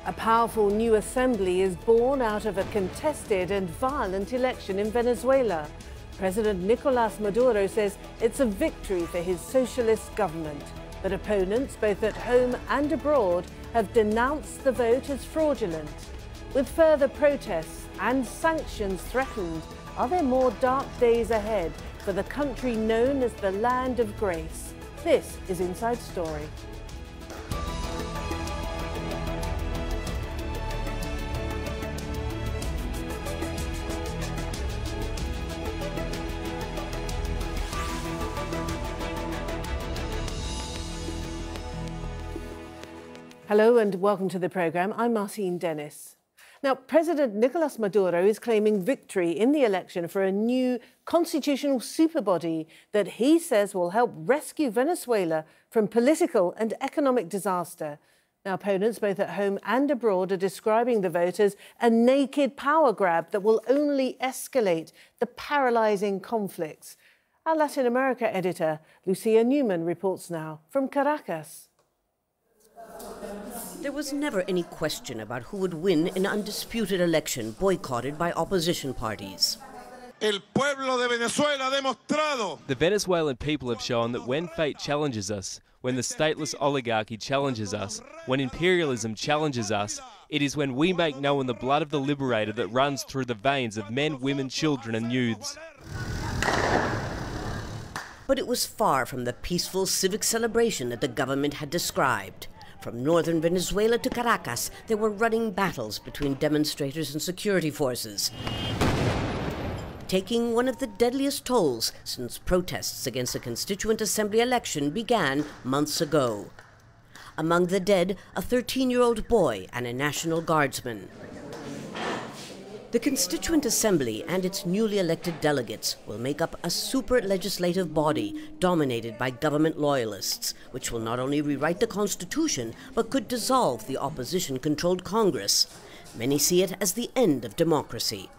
A powerful new assembly is born out of a contested and violent election in Venezuela. President Nicolas Maduro says it's a victory for his socialist government. But opponents, both at home and abroad, have denounced the vote as fraudulent. With further protests and sanctions threatened, are there more dark days ahead for the country known as the Land of Grace? This is Inside Story. Hello and welcome to the programme. I'm Martine. Now, President Nicolas Maduro is claiming victory in the election for a new constitutional superbody that he says will help rescue Venezuela from political and economic disaster. Now, opponents both at home and abroad are describing the vote as a naked power grab that will only escalate the paralysing conflicts. Our Latin America editor, Lucia Newman, reports now from Caracas. There was never any question about who would win an undisputed election boycotted by opposition parties. El pueblo de Venezuela ha demostrado. The Venezuelan people have shown that when fate challenges us, when the stateless oligarchy challenges us, when imperialism challenges us, it is when we make known the blood of the liberator that runs through the veins of men, women, children and youths. But it was far from the peaceful civic celebration that the government had described. From northern Venezuela to Caracas, there were running battles between demonstrators and security forces, taking one of the deadliest tolls since protests against the Constituent Assembly election began months ago. Among the dead, a 13-year-old boy and a National Guardsman. The Constituent Assembly and its newly elected delegates will make up a super legislative body dominated by government loyalists, which will not only rewrite the Constitution, but could dissolve the opposition-controlled Congress. Many see it as the end of democracy.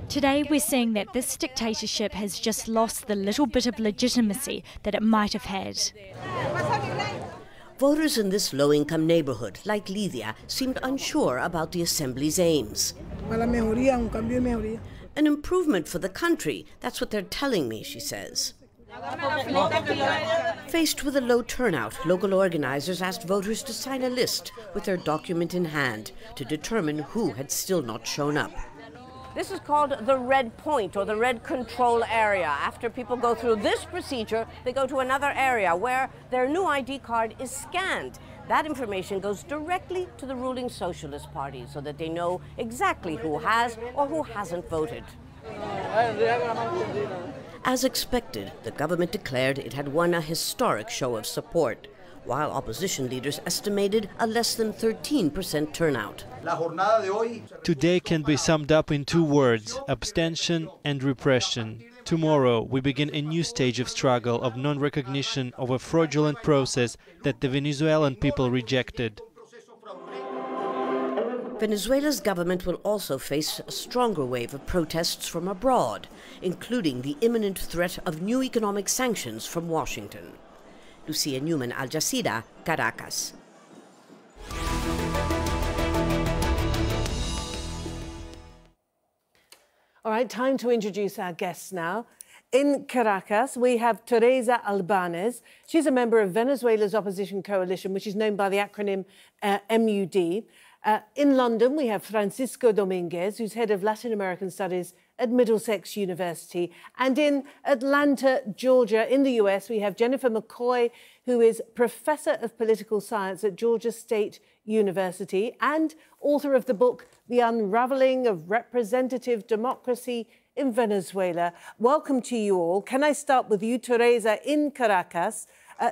Today we're seeing that this dictatorship has just lost the little bit of legitimacy that it might have had. Voters in this low-income neighborhood, like Lydia, seemed unsure about the Assembly's aims. An improvement for the country, that's what they're telling me, she says. Faced with a low turnout, local organizers asked voters to sign a list with their document in hand to determine who had still not shown up. This is called the red point, or the red control area. After people go through this procedure, they go to another area where their new ID card is scanned. That information goes directly to the ruling Socialist Party so that they know exactly who has or who hasn't voted. As expected, the government declared it had won a historic show of support, while opposition leaders estimated a less than 13% turnout. Today can be summed up in two words: abstention and repression. Tomorrow we begin a new stage of struggle, of non-recognition of a fraudulent process that the Venezuelan people rejected. Venezuela's government will also face a stronger wave of protests from abroad, including the imminent threat of new economic sanctions from Washington. Lucia Newman, Jazeera, Caracas. All right, time to introduce our guests now. In Caracas, we have Teresa Albanes. She's a member of Venezuela's opposition coalition, which is known by the acronym MUD. In London, we have Francisco Dominguez, who's head of Latin American Studies at Middlesex University. And in Atlanta, Georgia, in the US, we have Jennifer McCoy, who is Professor of Political Science at Georgia State University and author of the book, The Unraveling of Representative Democracy in Venezuela. Welcome to you all. Can I start with you, Teresa, in Caracas?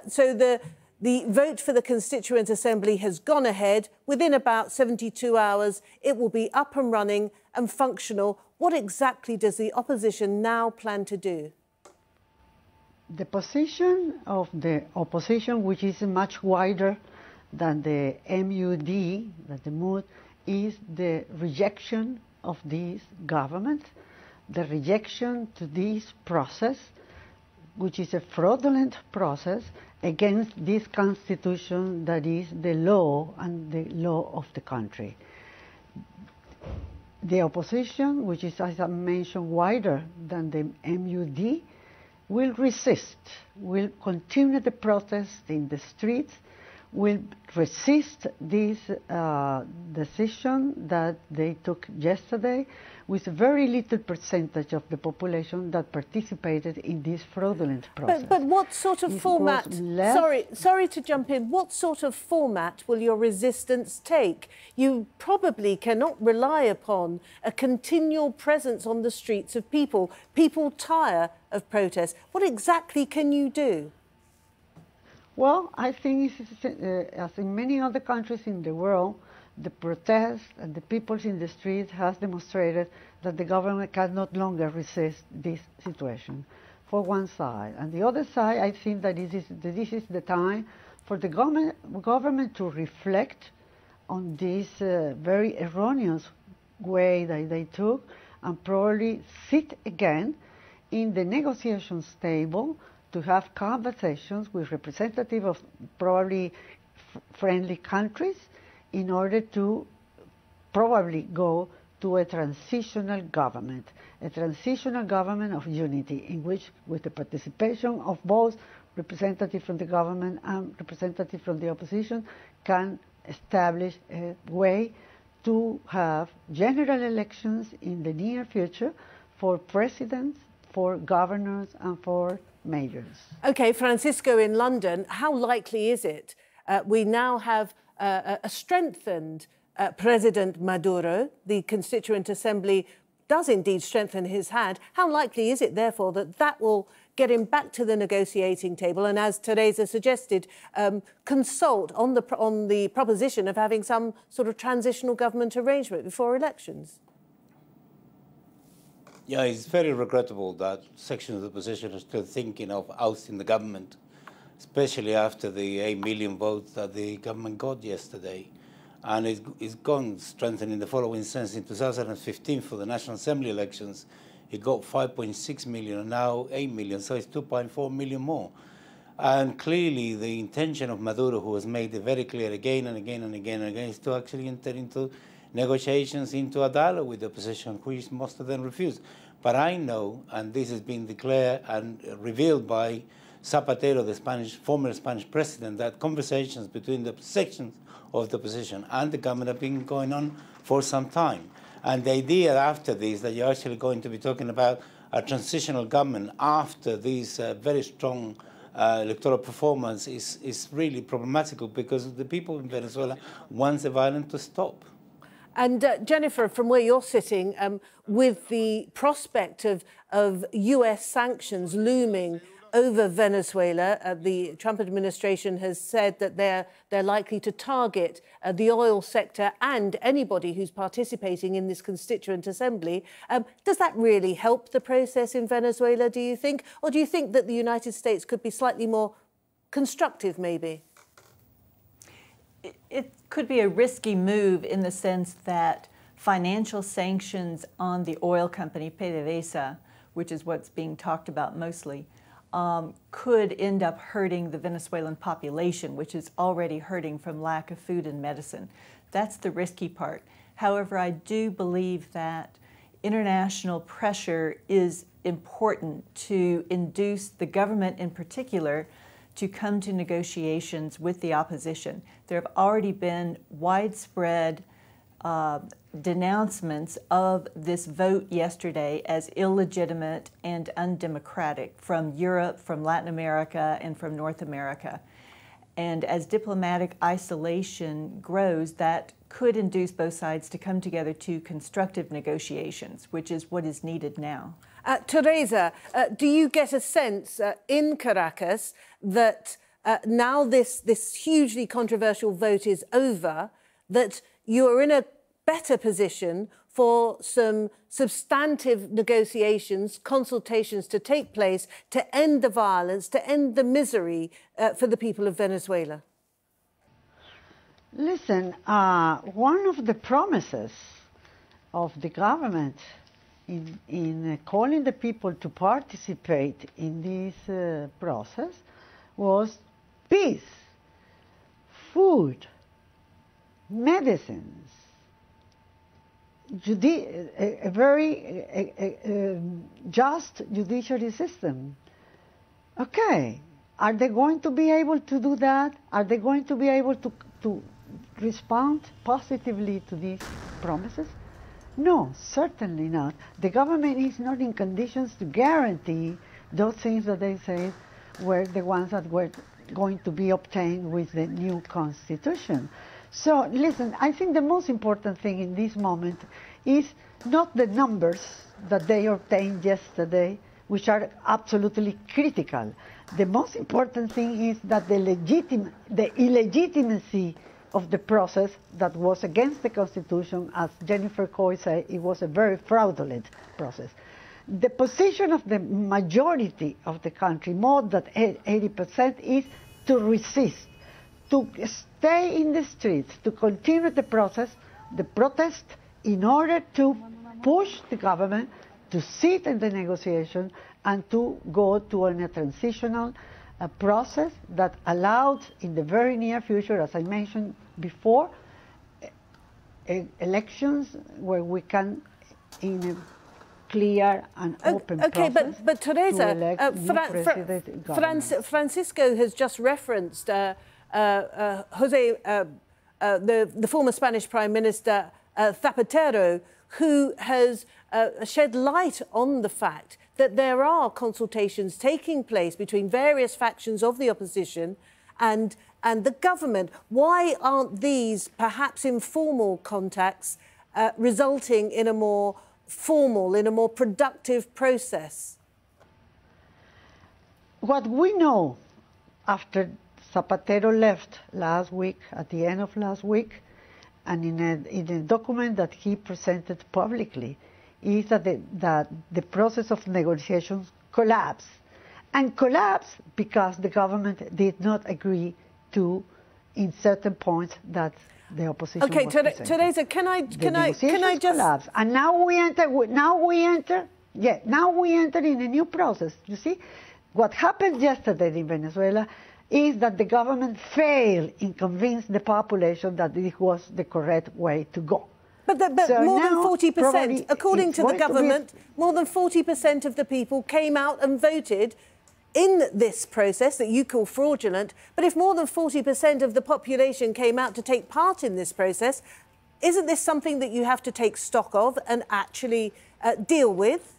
So the vote for the Constituent Assembly has gone ahead. Within about 72 hours, it will be up and running and functional. What exactly does the opposition now plan to do? The position of the opposition, which is much wider than the MUD, that the mood, is the rejection of this government, the rejection to this process, which is a fraudulent process against this constitution that is the law and the law of the country. The opposition, which is, as I mentioned, wider than the MUD, will resist, will continue the protest in the streets, will resist this decision that they took yesterday, with a very little percentage of the population that participated in this fraudulent process. But what sort of format, sorry to jump in, what sort of format will your resistance take? You probably cannot rely upon a continual presence on the streets of people. People tire of protests. What exactly can you do? Well, I think, as in many other countries in the world, the protests and the people in the streets has demonstrated that the government can no longer resist this situation, for one side. And the other side, I think that this is the time for the government to reflect on this very erroneous way that they took, and probably sit again in the negotiations table to have conversations with representatives of probably friendly countries in order to probably go to a transitional government of unity, in which, with the participation of both representatives from the government and representatives from the opposition, can establish a way to have general elections in the near future for presidents, for governors, and for mayors. Okay, Francisco in London, how likely is it we now have a strengthened President Maduro? The Constituent Assembly does indeed strengthen his hand. How likely is it, therefore, that that will get him back to the negotiating table and, as Teresa suggested, consult on the proposition of having some sort of transitional government arrangement before elections? Yeah, it's very regrettable that sections of the opposition are still thinking of ousting the government, especially after the 8 million votes that the government got yesterday. And it's gone strengthened in the following sense. In 2015, for the National Assembly elections, it got 5.6 million and now 8 million, so it's 2.4 million more. And clearly the intention of Maduro, who has made it very clear again and again and again and again, is to actually enter into negotiations, into a dialogue with the opposition, which most of them refuse. But I know, and this has been declared and revealed by Zapatero, the former Spanish president, that conversations between the sections of the opposition and the government have been going on for some time. And the idea after this, that you're actually going to be talking about a transitional government after this very strong electoral performance is really problematical, because the people in Venezuela want the violence to stop. And Jennifer, from where you're sitting, with the prospect of US sanctions looming over Venezuela, the Trump administration has said that they're likely to target the oil sector and anybody who's participating in this Constituent Assembly. Does that really help the process in Venezuela, do you think? Or do you think that the United States could be slightly more constructive, maybe? It could be a risky move in the sense that financial sanctions on the oil company PDVSA, which is what's being talked about mostly, could end up hurting the Venezuelan population, which is already hurting from lack of food and medicine. That's the risky part. However, I do believe that international pressure is important to induce the government in particular to come to negotiations with the opposition. There have already been widespread denouncements of this vote yesterday as illegitimate and undemocratic from Europe, from Latin America, and from North America. And as diplomatic isolation grows, that could induce both sides to come together to constructive negotiations, which is what is needed now. Teresa, do you get a sense in Caracas that now this hugely controversial vote is over, that you are in a better position for some substantive negotiations, consultations to take place to end the violence, to end the misery for the people of Venezuela? Listen, one of the promises of the government in calling the people to participate in this process was peace, food, medicines, a very just judiciary system. Okay, are they going to be able to do that? Are they going to be able to respond positively to these promises? No, certainly not. The government is not in conditions to guarantee those things that they say were the ones that were going to be obtained with the new constitution. So, listen, I think the most important thing in this moment is not the numbers that they obtained yesterday, which are absolutely critical. The most important thing is that the illegitimacy of the process that was against the Constitution, as Jennifer Coy said, it was a very fraudulent process. The position of the majority of the country, more than 80%, is to resist, to stay in the streets, to continue the process, the protest, in order to push the government to sit in the negotiation and to go to a transitional process that allowed in the very near future, as I mentioned before, elections where we can, in a clear and open process, but Teresa, Francisco has just referenced the former Spanish Prime Minister Zapatero, who has shed light on the fact that there are consultations taking place between various factions of the opposition and the government. Why aren't these perhaps informal contacts resulting in a more formal, in a more productive process? What we know after Zapatero left last week, at the end of last week, and in a document that he presented publicly, is that the process of negotiations collapsed. And collapsed because the government did not agree to, in certain points, that the opposition was presenting. Teresa, can I just collapsed. And now we enter in a new process. You see, what happened yesterday in Venezuela is that the government failed in convincing the population that this was the correct way to go. But so more than 40%, according to the government, more than 40% of the people came out and voted in this process that you call fraudulent. But if more than 40% of the population came out to take part in this process, isn't this something that you have to take stock of and actually deal with?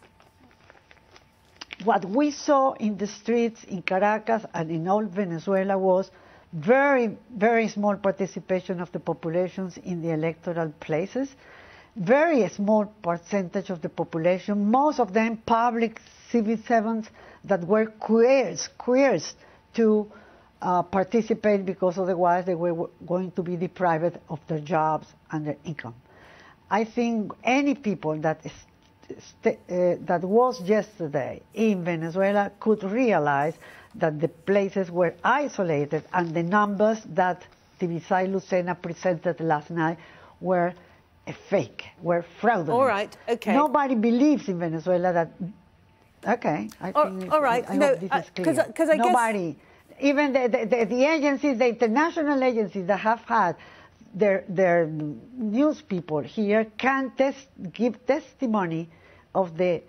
What we saw in the streets in Caracas and in all Venezuela was very, very small participation of the populations in the electoral places, very small percentage of the population, most of them public civil servants that were coerced to participate because otherwise they were going to be deprived of their jobs and their income. I think any people that was yesterday in Venezuela could realize that the places were isolated and the numbers that Tibisay Lucena presented last night were a fake, were fraudulent. All right, okay. Nobody believes in Venezuela that... Okay, I think all right. I hope this is clear. Because I Nobody, guess... even the agencies, the international agencies that have had their news people here can give testimony of the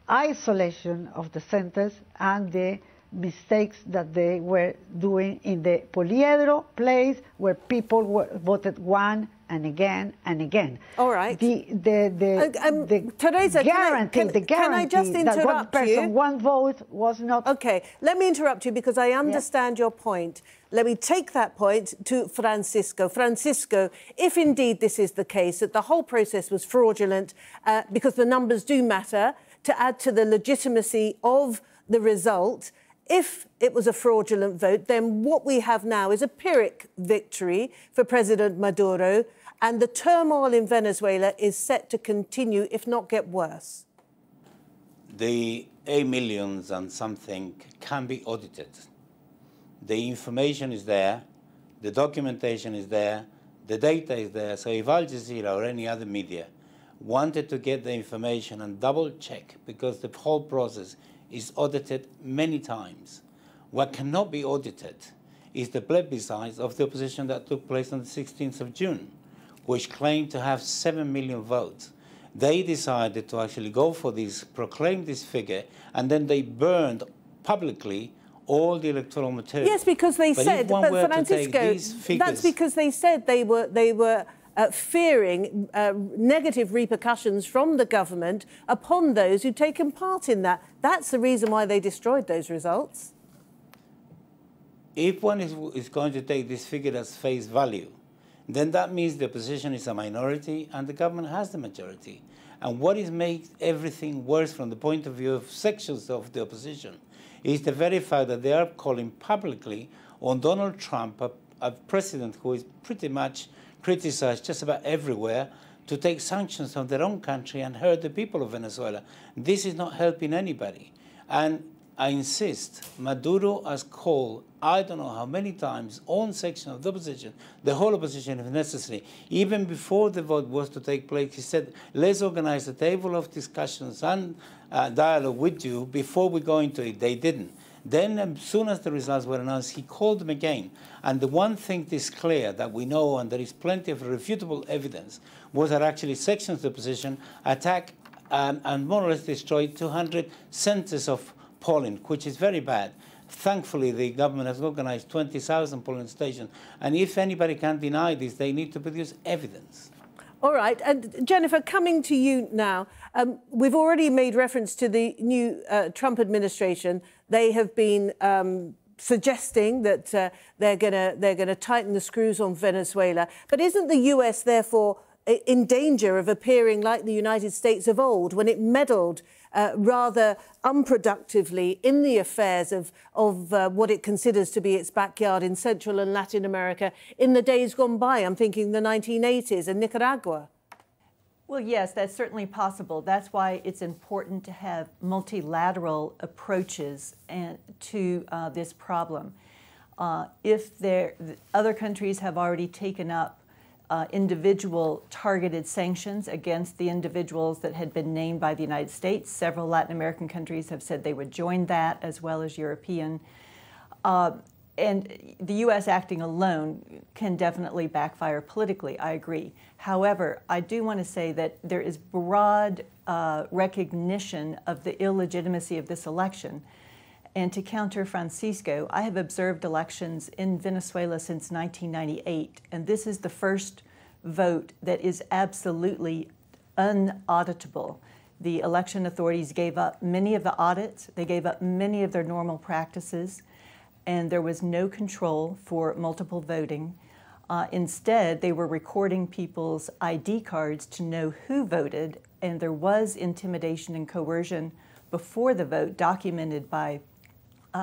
isolation of the centers and the mistakes that they were doing in the Poliedro place where people voted one and again and again. All right. Teresa, can I just interrupt that one person, you? one vote was not... Okay, let me interrupt you because I understand your point. Let me take that point to Francisco. Francisco, if indeed this is the case, that the whole process was fraudulent because the numbers do matter, to add to the legitimacy of the result, if it was a fraudulent vote, then what we have now is a Pyrrhic victory for President Maduro, and the turmoil in Venezuela is set to continue, if not get worse. The 8 million and something can be audited. The information is there, the documentation is there, the data is there. So if Al Jazeera or any other media wanted to get the information and double check, because the whole process is audited many times. What cannot be audited is the plebiscite of the opposition that took place on the 16th of June, which claimed to have 7 million votes. They decided to actually go for this, proclaim this figure, and then they burned publicly all the electoral material. Yes, because they said, but Francisco, that's because they said they were fearing negative repercussions from the government upon those who'd taken part in that. That's the reason why they destroyed those results. If one is going to take this figure as face value, then that means the opposition is a minority and the government has the majority. And what is makes everything worse from the point of view of sections of the opposition is the very fact that they are calling publicly on Donald Trump, a president who is pretty much criticized just about everywhere, to take sanctions on their own country and hurt the people of Venezuela. This is not helping anybody. And I insist, Maduro has called, I don't know how many times, on section of the opposition, the whole opposition if necessary. Even before the vote was to take place, he said, let's organize a table of discussions and dialogue with you before we go into it. They didn't. Then, as soon as the results were announced, he called them again. And the one thing is clear that we know, and there is plenty of irrefutable evidence, was that actually sections of the opposition attacked and more or less destroyed 200 centers of polling, which is very bad. Thankfully, the government has organized 20,000 polling stations. And if anybody can deny this, they need to produce evidence. All right. And Jennifer, coming to you now, we've already made reference to the new Trump administration. They have been suggesting that they're going to tighten the screws on Venezuela. But isn't the US, therefore, in danger of appearing like the United States of old when it meddled rather unproductively in the affairs of what it considers to be its backyard in Central and Latin America in the days gone by? I'm thinking the 1980s and Nicaragua. Well, yes, that's certainly possible. That's why it's important to have multilateral approaches to this problem. If other countries have already taken up individual targeted sanctions against the individuals that had been named by the United States. Several Latin American countries have said they would join that, as well as European. And the U.S. acting alone can definitely backfire politically, I agree. However, I do want to say that there is broad recognition of the illegitimacy of this election. And to counter Francisco, I have observed elections in Venezuela since 1998, and this is the first vote that is absolutely unauditable. The election authorities gave up many of the audits, they gave up many of their normal practices, and there was no control for multiple voting. Instead, they were recording people's ID cards to know who voted, and there was intimidation and coercion before the vote, documented by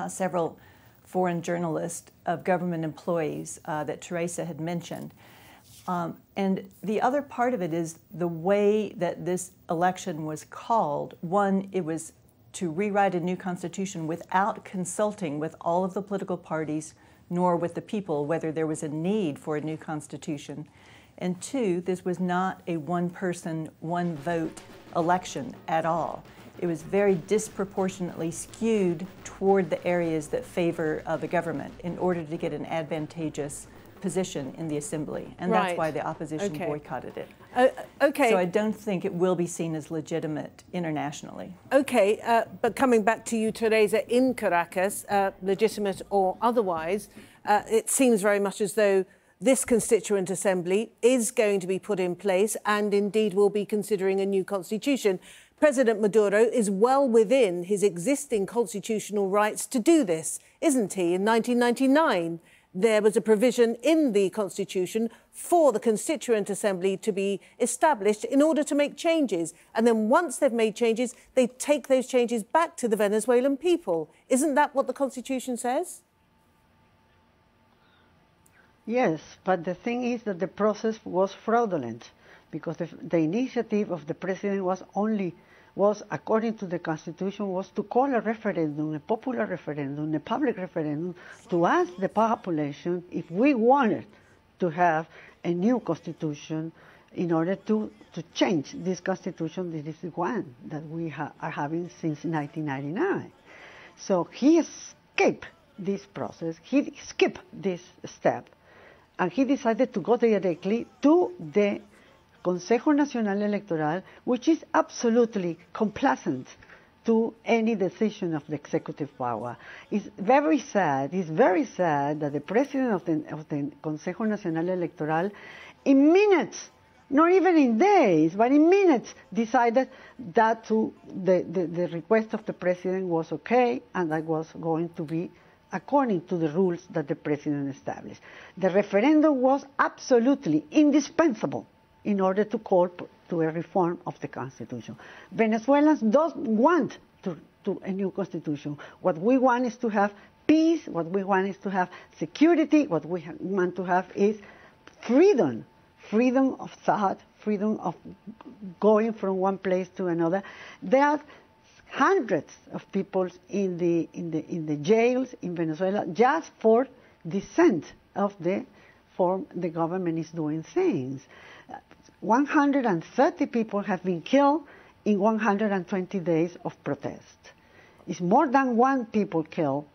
several foreign journalists of government employees that Teresa had mentioned. And the other part of it is the way that this election was called. One, it was to rewrite a new constitution without consulting with all of the political parties, nor with the people, whether there was a need for a new constitution. And two, this was not a one-person, one-vote election at all. It was very disproportionately skewed toward the areas that favor the government in order to get an advantageous position in the assembly. And that's why the opposition boycotted it. Okay. So I don't think it will be seen as legitimate internationally. Okay, but coming back to you, Teresa, in Caracas, legitimate or otherwise, it seems very much as though this Constituent Assembly is going to be put in place and indeed will be considering a new constitution. President Maduro is well within his existing constitutional rights to do this, isn't he? In 1999, there was a provision in the Constitution for the Constituent Assembly to be established in order to make changes. And then once they've made changes, they take those changes back to the Venezuelan people. Isn't that what the Constitution says? Yes, but the thing is that the process was fraudulent because the initiative of the president was, according to the Constitution, was to call a referendum, a popular referendum, a public referendum, to ask the population if we wanted to have a new constitution in order to change this constitution. This is the one that we are having since 1999. So he escaped this process, he skipped this step, and he decided to go directly to the Consejo Nacional Electoral, which is absolutely complacent to any decision of the executive power. It's very sad that the president of the Consejo Nacional Electoral, in minutes, not even in days, but in minutes, decided that the request of the president was okay, and that was going to be according to the rules that the president established. The referendum was absolutely indispensable in order to call to a reform of the constitution. Venezuelans don't want to a new constitution. What we want is to have peace, what we want is to have security, what we want to have is freedom. Freedom of thought, freedom of going from one place to another. There are hundreds of people in the jails in Venezuela just for dissent of the form the government is doing things. 130 people have been killed in 120 days of protest. It's more than one people killed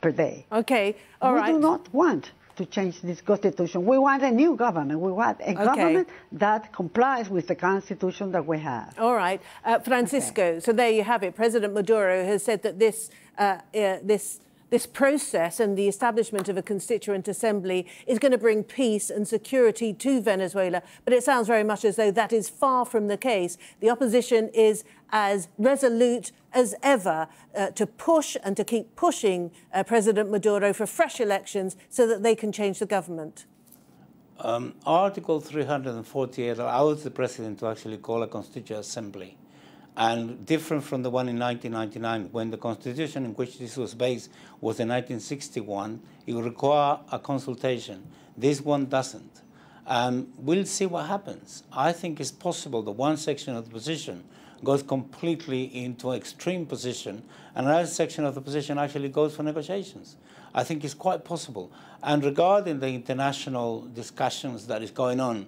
per day. Okay, all right. We do not want to change this constitution. We want a new government. We want a government that complies with the constitution that we have. All right. Francisco, so there you have it. President Maduro has said that this process and the establishment of a Constituent Assembly is going to bring peace and security to Venezuela. But it sounds very much as though that is far from the case. The opposition is as resolute as ever to push and to keep pushing President Maduro for fresh elections so that they can change the government. Article 348 allows the president to actually call a Constituent Assembly. And different from the one in 1999, when the constitution in which this was based was in 1961, it would require a consultation. This one doesn't. We'll see what happens. I think it's possible that one section of the opposition goes completely into an extreme position, and another section of the opposition actually goes for negotiations. I think it's quite possible. And regarding the international discussions that is going on,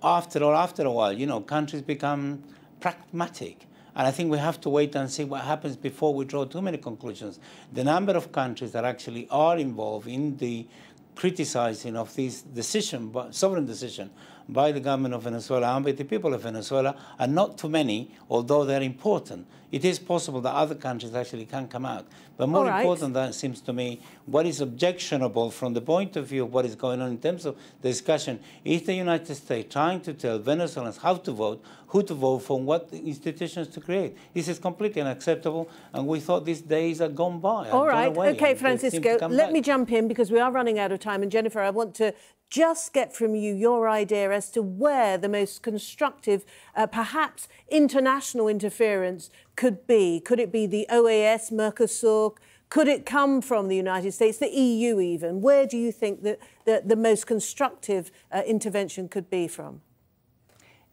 after a while, you know, countries become pragmatic. And I think we have to wait and see what happens before we draw too many conclusions. The number of countries that actually are involved in the criticizing of this decision, sovereign decision, by the government of Venezuela and by the people of Venezuela are not too many, although they're important. It is possible that other countries actually can come out. But more important than it seems to me, what is objectionable from the point of view of what is going on in terms of the discussion is the United States trying to tell Venezuelans how to vote, who to vote for, what institutions to create. This is completely unacceptable, and we thought these days are gone by. All right, okay, Francisco, let me jump in because we are running out of time. And Jennifer, I want to just get from you your idea as to where the most constructive, perhaps international interference could be. Could it be the OAS, Mercosur? Could it come from the United States, the EU even? Where do you think that the most constructive intervention could be from?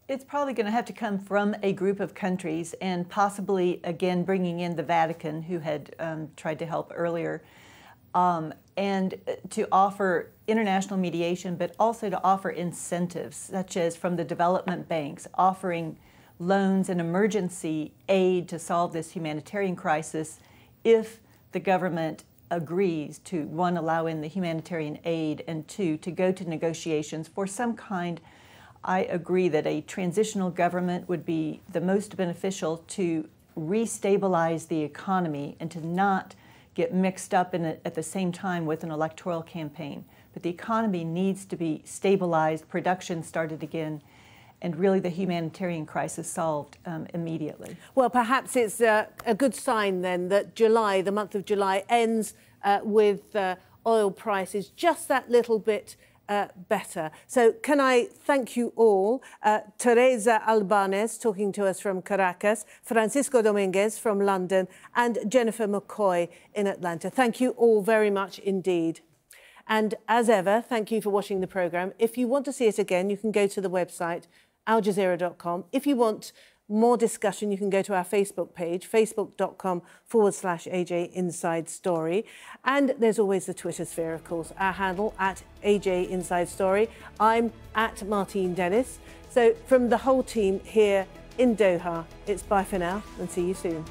It's probably going to have to come from a group of countries and possibly, again, bringing in the Vatican, who had tried to help earlier, and to offer international mediation, but also to offer incentives, such as from the development banks, offering loans and emergency aid to solve this humanitarian crisis if the government agrees to, one, allow in the humanitarian aid, and two, to go to negotiations for some kind. I agree that a transitional government would be the most beneficial to restabilize the economy and to not get mixed up in it at the same time with an electoral campaign. But the economy needs to be stabilized, production started again, and really the humanitarian crisis solved immediately. Well, perhaps it's a good sign then that July, the month of July, ends with oil prices just that little bit better. So can I thank you all? Teresa Albanes talking to us from Caracas, Francisco Dominguez from London, and Jennifer McCoy in Atlanta. Thank you all very much indeed. And as ever, thank you for watching the programme. If you want to see it again, you can go to the website, aljazeera.com. If you want more discussion, you can go to our Facebook page, facebook.com/AJ Inside Story. And there's always the Twitter sphere, of course, our handle at AJ Inside Story. I'm at Martine Dennis. So from the whole team here in Doha, it's bye for now and see you soon.